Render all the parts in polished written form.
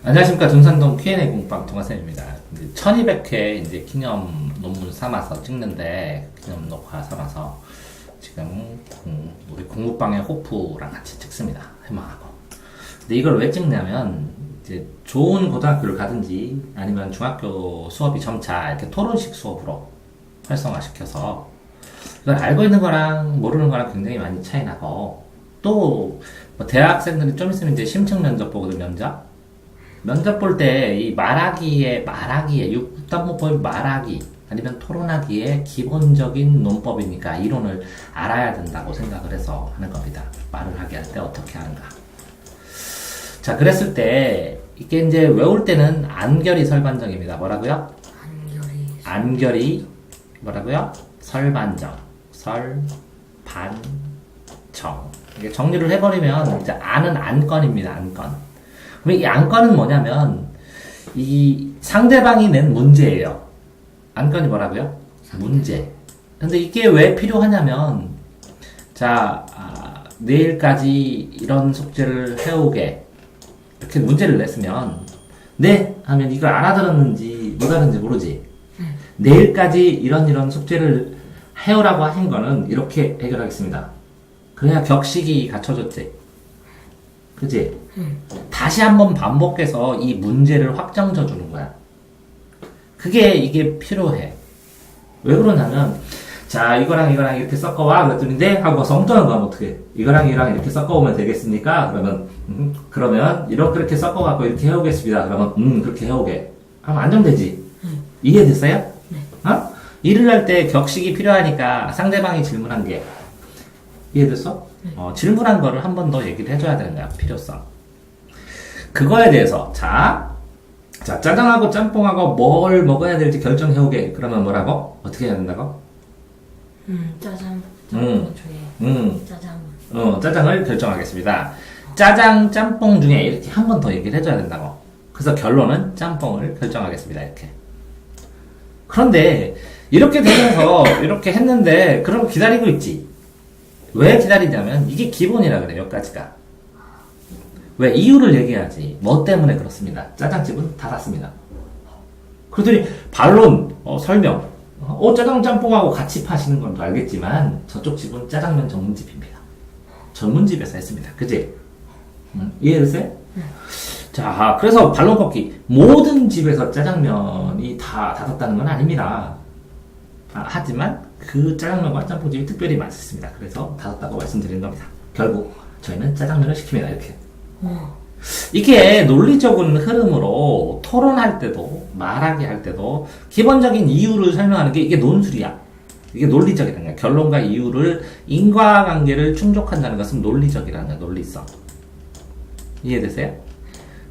안녕하십니까. 둔산동 Q&A 공방 동아쌤입니다. 1200회 이제 기념 논문 삼아서 찍는데, 기념 녹화 삼아서 지금 우리 공부방의 호프랑 같이 찍습니다. 해망하고. 근데 이걸 왜 찍냐면, 이제 좋은 고등학교를 가든지 아니면 중학교 수업이 점차 이렇게 토론식 수업으로 활성화시켜서 이걸 알고 있는 거랑 모르는 거랑 굉장히 많이 차이 나고, 또 뭐 대학생들이 좀 있으면 이제 심층 면접 보거든. 면접 볼 때 이 말하기의 육단문법의 말하기 아니면 토론하기의 기본적인 논법이니까 이론을 알아야 된다고 생각을 해서 하는 겁니다. 말을 하게 할 때 어떻게 하는가. 자, 그랬을 때 이게 이제 외울 때는 안결이 설반정입니다. 뭐라고요? 안결이 뭐라고요? 설반정. 설반정. 이게 정리를 해버리면 이제 안은 안건입니다. 안건. 그럼 이 안건은 뭐냐면 이 상대방이 낸 문제예요. 안건이 뭐라고요? 문제. 근데 이게 왜 필요하냐면 자, 내일까지 이런 숙제를 해오게 이렇게 문제를 냈으면 네 하면 이걸 알아들었는지 못 알았는지 모르지. 내일까지 이런 숙제를 해오라고 하신 거는 이렇게 해결하겠습니다. 그래야 격식이 갖춰졌지. 그치? 다시 한번 반복해서 이 문제를 확정져 주는 거야. 이게 필요해. 왜 그러냐면, 자, 이거랑 이렇게 섞어와. 그랬더니, 네? 하고 성전을 가면 어떡해. 이거랑 이렇게 섞어오면 되겠습니까? 그러면, 이렇게 섞어갖고 이렇게 해오겠습니다. 그러면, 그렇게 해오게. 하면 안정되지? 이해됐어요? 네. 어? 일을 할 때 격식이 필요하니까 상대방이 질문한 게, 이해됐어? 질문한 거를 한 번 더 얘기를 해줘야 되는 거야. 필요성. 그거에 대해서 자, 짜장하고 짬뽕하고 뭘 먹어야 될지 결정해오게. 그러면 뭐라고? 어떻게 해야 된다고? 짜장. 짜장. 짜장을 결정하겠습니다. 짜장, 짬뽕 중에 이렇게 한 번 더 얘기를 해줘야 된다고. 그래서 결론은 짬뽕을 결정하겠습니다. 이렇게. 그런데 이렇게 되면서 이렇게 했는데 그럼 기다리고 있지. 왜 기다리냐면 이게 기본이라 그래요. 여기까지가. 왜? 이유를 얘기해야지. 뭐 때문에 그렇습니다. 짜장집은 닫았습니다. 그러더니 반론, 설명. 짜장 짬뽕하고 같이 파시는 건 알겠지만 저쪽 집은 짜장면 전문집입니다. 전문집에서 했습니다. 그치? 이해됐어요? 자, 그래서 반론 꺾기. 모든 집에서 짜장면이 다 닫았다는 건 아닙니다. 하지만 그 짜장면과 짬뽕집이 특별히 맛있습니다. 그래서 닫았다고 말씀드리는 겁니다. 결국 저희는 짜장면을 시킵니다. 이렇게. 이게 논리적인 흐름으로 토론할 때도 말하기 할 때도 기본적인 이유를 설명하는 게 이게 논술이야. 이게 논리적이라는 거야. 결론과 이유를 인과관계를 충족한다는 것은 논리적이라는 거야. 논리성. 이해되세요?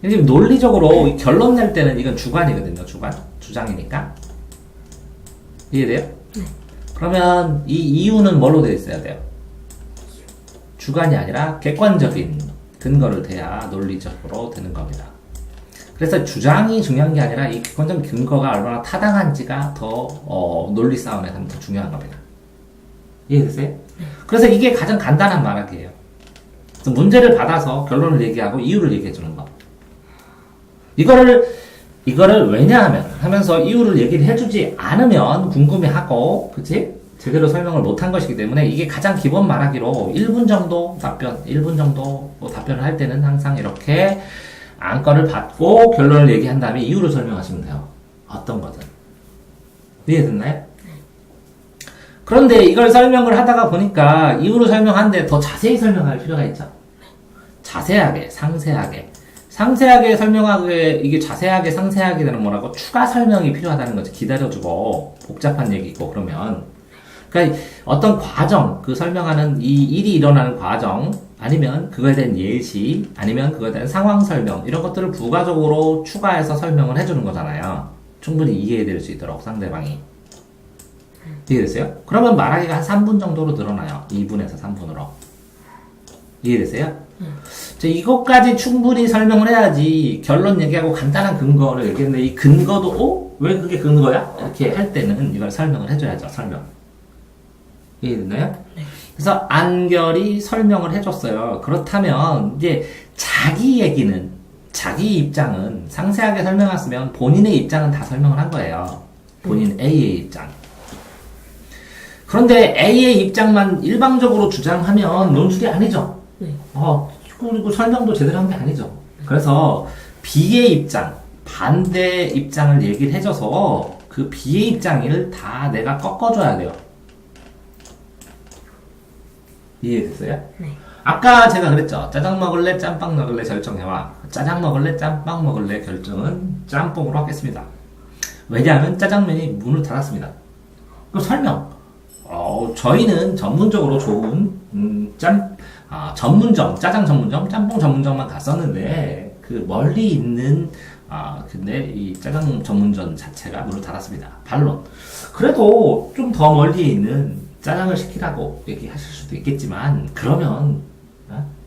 지금 논리적으로 결론 낼 때는 이건 주관이거든요. 주장이니까. 이해돼요? 네. 그러면 이 이유는 뭘로 되어 있어야 돼요? 주관이 아니라 객관적인 근거를 대야 논리적으로 되는 겁니다. 그래서 주장이 중요한 게 아니라 이 객관적인 근거가 얼마나 타당한지가 더 논리 싸움에서는 더 중요한 겁니다. 이해되세요? 네. 그래서 이게 가장 간단한 말하기예요. 그래서 문제를 받아서 결론을 얘기하고 이유를 얘기해 주는 거. 이거를 왜냐하면 하면서 이유를 얘기를 해주지 않으면 궁금해하고, 그치? 제대로 설명을 못한 것이기 때문에 이게 가장 기본 말하기로 1분 정도 답변을 할 때는 항상 이렇게 안건을 받고 결론을 얘기한 다음에 이유를 설명하시면 돼요. 어떤 거든. 이해됐나요? 네. 그런데 이걸 설명을 하다가 보니까 이유를 설명하는데 더 자세히 설명할 필요가 있죠. 자세하게, 상세하게 설명하게, 이게 자세하게, 상세하게 되는 뭐라고? 추가 설명이 필요하다는 거지. 기다려주고, 복잡한 얘기 있고, 그러면. 그러니까 어떤 과정, 그 설명하는 이 일이 일어나는 과정, 아니면 그거에 대한 예시, 아니면 그거에 대한 상황 설명, 이런 것들을 부가적으로 추가해서 설명을 해주는 거잖아요. 충분히 이해될 수 있도록, 상대방이. 이해됐어요? 그러면 말하기가 한 3분 정도로 늘어나요. 2분에서 3분으로. 이해됐어요? 자, 이것까지 충분히 설명을 해야지 결론 얘기하고 간단한 근거를 얘기했는데 이 근거도 왜 그게 근거야? 이렇게 할 때는 이걸 설명을 해줘야죠. 설명. 이해됐나요? 네. 그래서 안결이 설명을 해줬어요. 그렇다면 이제 자기 얘기는 자기 입장은 상세하게 설명했으면 본인의 입장은 다 설명을 한 거예요. 본인 A의 입장. 그런데 A의 입장만 일방적으로 주장하면 논술이 아니죠. 네. 그리고 설명도 제대로 한 게 아니죠. 그래서 B의 입장, 반대 입장을 얘기를 해줘서 그 B의 입장을 다 내가 꺾어줘야 돼요. 이해됐어요? 네. 아까 제가 그랬죠. 짜장 먹을래, 짬빵 먹을래 결정해와. 짜장 먹을래, 짬빵 먹을래 결정은 짬뽕으로 하겠습니다. 왜냐하면 짜장면이 문을 닫았습니다. 그럼 설명. 저희는 전문적으로 좋은 전문점, 짜장 전문점, 짬뽕 전문점만 갔었는데 그 멀리 있는 근데 이 짜장 전문점 자체가 문을 닫았습니다. 반론. 그래도 좀 더 멀리 있는 짜장을 시키라고 얘기하실 수도 있겠지만 그러면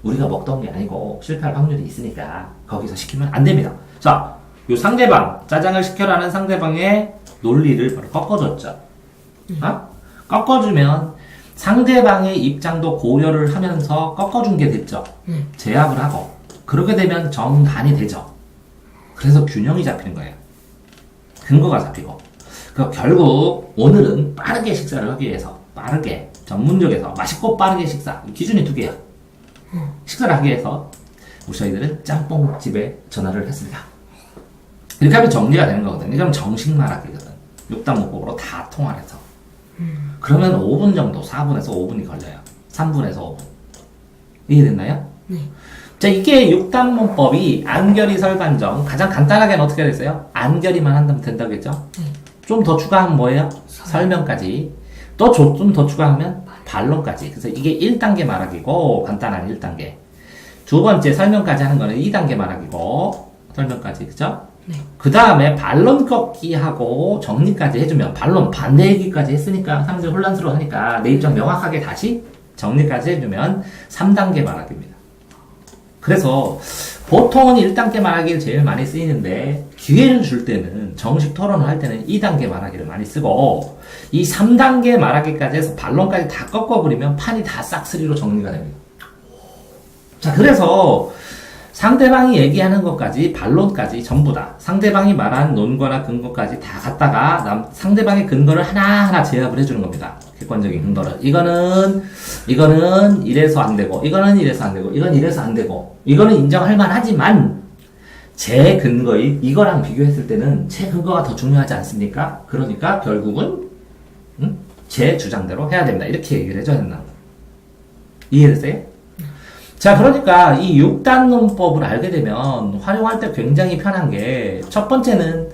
우리가 먹던 게 아니고 실패할 확률이 있으니까 거기서 시키면 안 됩니다. 자, 요 상대방 짜장을 시켜라는 상대방의 논리를 바로 꺾어줬죠. 꺾어주면 상대방의 입장도 고려를 하면서 꺾어준 게 됐죠. 제압을 하고 그렇게 되면 정반이 되죠. 그래서 균형이 잡히는 거예요. 근거가 잡히고. 결국 오늘은 빠르게 식사를 하기 위해서 빠르게 전문적에서 맛있고 빠르게 식사 기준이 두 개야. 식사를 하기 위해서 우리 저희들은 짬뽕집에 전화를 했습니다. 이렇게 하면 정리가 되는 거거든요. 이러면 정식 말하기거든. 6단문법으로 다 통화해서. 그러면 5분 정도, 4분에서 5분이 걸려요. 3분에서 5분. 이해됐나요? 네. 자, 이게 6단문법이 안결이 설반정. 가장 간단하게는 어떻게 됐어요? 안결이만 한다면 된다겠죠? 네. 좀 더 추가하면 뭐예요? 설명까지. 또 좀 더 추가하면 반론까지. 그래서 이게 1단계 말하기고, 간단한 1단계. 두 번째 설명까지 하는 거는 2단계 말하기고, 설명까지. 그죠? 네. 그 다음에 반론 꺾기하고 정리까지 해주면, 반론 반대 얘기까지 했으니까 사람들이 혼란스러워 하니까 내 입장 명확하게 다시 정리까지 해주면 3단계 말하기입니다. 그래서 보통은 1단계 말하기를 제일 많이 쓰이는데 기회를 줄 때는 정식 토론을 할 때는 2단계 말하기를 많이 쓰고 이 3단계 말하기까지 해서 반론까지 다 꺾어버리면 판이 다 싹쓸이로 정리가 됩니다. 자, 그래서 상대방이 얘기하는 것까지 반론까지 전부 다 상대방이 말한 논거나 근거까지 다 갖다가 상대방의 근거를 하나하나 제압을 해주는 겁니다. 객관적인 근거를. 이거는 이래서 안 되고, 이거는 이래서 안 되고, 이건 이래서 안 되고, 이거는 인정할 만하지만, 제 근거인 이거랑 비교했을 때는 제 근거가 더 중요하지 않습니까? 그러니까 결국은, 제 주장대로 해야 됩니다. 이렇게 얘기를 해줘야 된다. 이해됐어요? 자, 그러니까 이 6단 논법을 알게 되면 활용할 때 굉장히 편한 게, 첫 번째는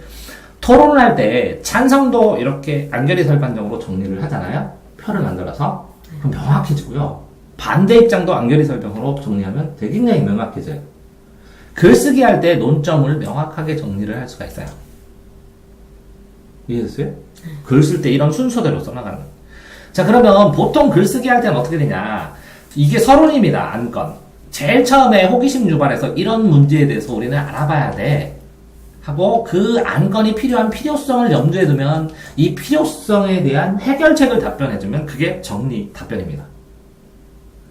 토론을 할 때 찬성도 이렇게 안결이 설반적으로 정리를 하잖아요. 표를 만들어서. 그럼 명확해지고요. 반대 입장도 안결이 설명으로 정리하면 되게 굉장히 명확해져요. 글쓰기 할 때 논점을 명확하게 정리를 할 수가 있어요. 이해됐어요? 글 쓸 때 이런 순서대로 써나가는. 자, 그러면 보통 글쓰기 할 때는 어떻게 되냐. 이게 서론입니다. 안건. 제일 처음에 호기심 유발해서 이런 문제에 대해서 우리는 알아봐야 돼. 하고 그 안건이 필요한 필요성을 염두에 두면 이 필요성에 대한 해결책을 답변해주면 그게 정리 답변입니다.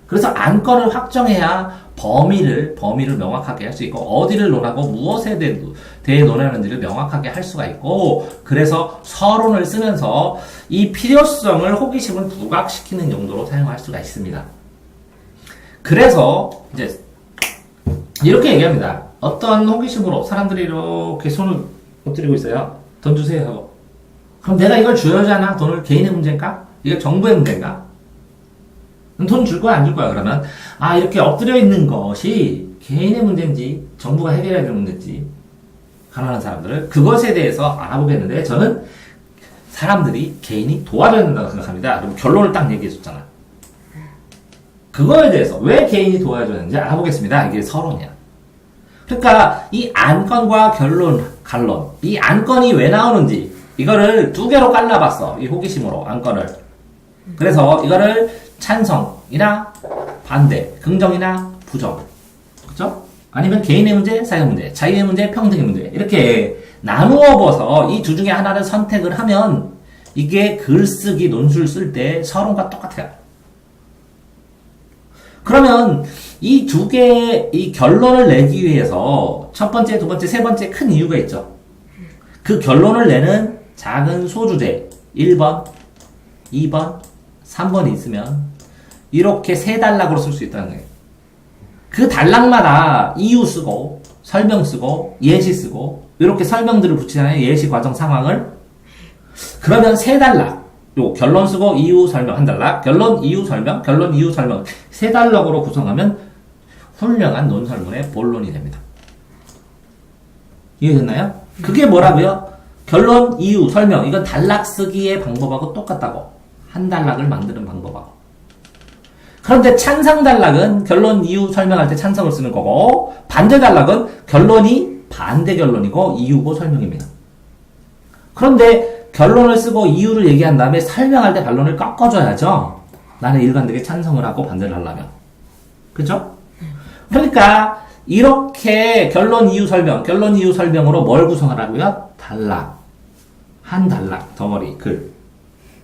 그래서 안건을 확정해야 범위를 명확하게 할 수 있고 어디를 논하고 무엇에 대해 논하는지를 명확하게 할 수가 있고 그래서 서론을 쓰면서 이 필요성을 호기심을 부각시키는 용도로 사용할 수가 있습니다. 그래서 이제 이렇게 얘기합니다. 어떤 호기심으로 사람들이 이렇게 손을 엎드리고 있어요. 돈 주세요 하고. 그럼 내가 이걸 줘야지 하나? 돈을 개인의 문제인가? 이게 정부의 문제인가? 돈 줄 거야 안 줄 거야 그러면 이렇게 엎드려 있는 것이 개인의 문제인지 정부가 해결해야 될 문제인지 가난한 사람들을 그것에 대해서 알아보겠는데 저는 사람들이 개인이 도와줘야 된다고 생각합니다. 그럼 결론을 딱 얘기해 줬잖아. 그거에 대해서 왜 개인이 도와줘야 되는지 알아보겠습니다. 이게 서론이야. 그러니까 이 안건과 간론 이 안건이 왜 나오는지 이거를 두 개로 깔라봤어. 이 호기심으로 안건을. 그래서 이거를 찬성이나 반대, 긍정이나 부정, 그죠? 아니면 개인의 문제, 사회 문제, 자유의 문제, 평등의 문제 이렇게 나누어 봐서 이 두 중에 하나를 선택을 하면 이게 글쓰기 논술 쓸 때 서론과 똑같아요. 그러면 이 두 개의 이 결론을 내기 위해서 첫 번째, 두 번째, 세 번째 큰 이유가 있죠. 그 결론을 내는 작은 소주제 1번, 2번, 3번이 있으면 이렇게 세 단락으로 쓸 수 있다는 거예요. 그 단락마다 이유 쓰고 설명 쓰고 예시 쓰고 이렇게 설명들을 붙이잖아요. 예시 과정 상황을. 그러면 세 단락. 요 결론 쓰고 이유 설명 한 단락, 결론 이유 설명, 결론 이유 설명 세 단락으로 구성하면 훌륭한 논설문의 본론이 됩니다. 이해됐나요? 그게 뭐라고요? 결론, 이유, 설명 이건 단락 쓰기의 방법하고 똑같다고. 한 단락을 만드는 방법하고. 그런데 찬성 단락은 결론, 이유, 설명할 때 찬성을 쓰는 거고 반대 단락은 결론이 반대 결론이고 이유고 설명입니다. 그런데 결론을 쓰고 이유를 얘기한 다음에 설명할 때 반론을 꺾어줘야죠. 나는 일관되게 찬성을 하고 반대를 하려면. 그죠? 그러니까 이렇게 결론, 이유, 설명, 결론, 이유, 설명으로 뭘 구성하라고요? 단락. 한 단락, 덩어리, 글.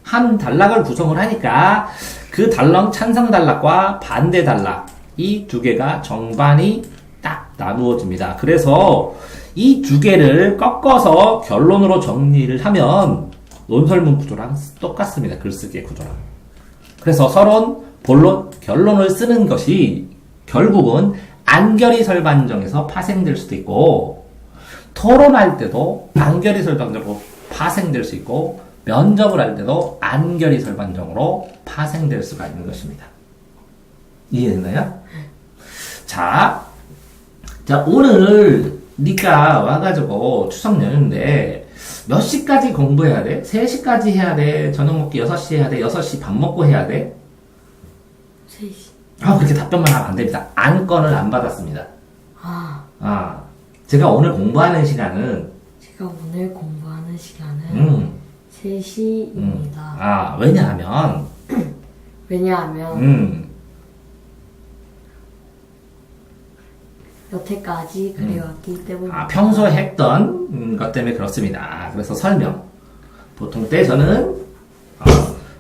한 단락을 구성을 하니까 그 단락, 찬성 단락과 반대 단락 이 두 개가 정반이 딱 나누어집니다. 그래서 이 두 개를 꺾어서 결론으로 정리를 하면 논설문 구조랑 똑같습니다. 글쓰기의 구조랑. 그래서 서론, 본론, 결론을 쓰는 것이 결국은 안결의 설반정에서 파생될 수도 있고 토론할 때도 안결의 설반정으로 파생될 수 있고 면접을 할 때도 안결의 설반정으로 파생될 수가 있는 것입니다. 이해됐나요? 자, 오늘 네가 와가지고 추석 연휴인데 몇 시까지 공부해야 돼? 3시까지 해야 돼? 저녁 먹기 6시 해야 돼? 6시 밥 먹고 해야 돼? 3시. 그렇게 답변만 하면 안 됩니다. 안건을 안 받았습니다. 제가 오늘 공부하는 시간은 제가 오늘 공부하는 시간은 3시입니다. 왜냐하면 여태까지 그래왔기 때문에 평소에 했던 것 때문에 그렇습니다. 그래서 설명. 보통 때 저는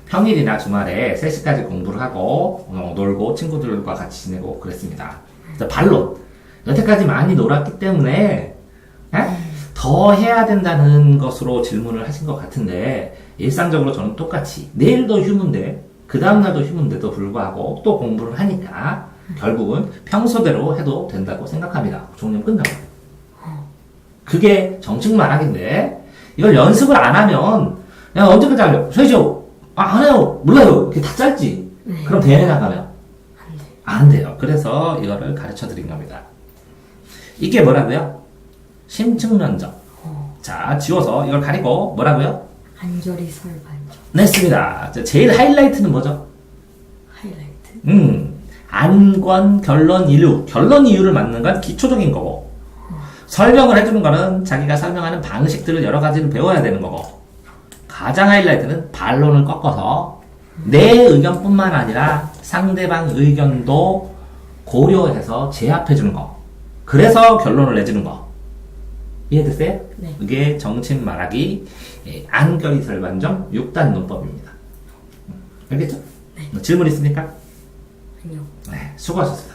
평일이나 주말에 3시까지 공부를 하고 놀고 친구들과 같이 지내고 그랬습니다. 그래서 반론. 여태까지 많이 놀았기 때문에 더 해야 된다는 것으로 질문을 하신 것 같은데 일상적으로 저는 똑같이 내일도 휴무인데 그 다음날도 휴무인데도 불구하고 또 공부를 하니까 결국은 평소대로 해도 된다고 생각합니다. 종료 끝나고. 그게 정식 말하기인데 이걸 연습을 안 하면 야 언제까지 하려고? 3시요? 안 해요. 몰라요. 이렇게 다 짧지. 네. 그럼 대회 나가면 안 돼. 안 돼요. 그래서 이거를 가르쳐 드린 겁니다. 이게 뭐라고요? 심층 면접. 자, 지워서 이걸 가리고 뭐라고요? 안결의 설반정. 냈습니다. 제일 하이라이트는 뭐죠? 하이라이트. 안건, 결론, 이유. 결론, 이유를 맞는 건 기초적인 거고 설명을 해주는 거는 자기가 설명하는 방식들을 여러 가지를 배워야 되는 거고 가장 하이라이트는 반론을 꺾어서 내 의견뿐만 아니라 상대방 의견도 고려해서 제압해주는 거. 그래서 결론을 내주는 거. 이해됐어요? 네. 이게 정책 말하기 안결의 설반정 6단 논법입니다. 알겠죠? 네. 질문 있습니까? 아니요. 네, 수고하셨습니다.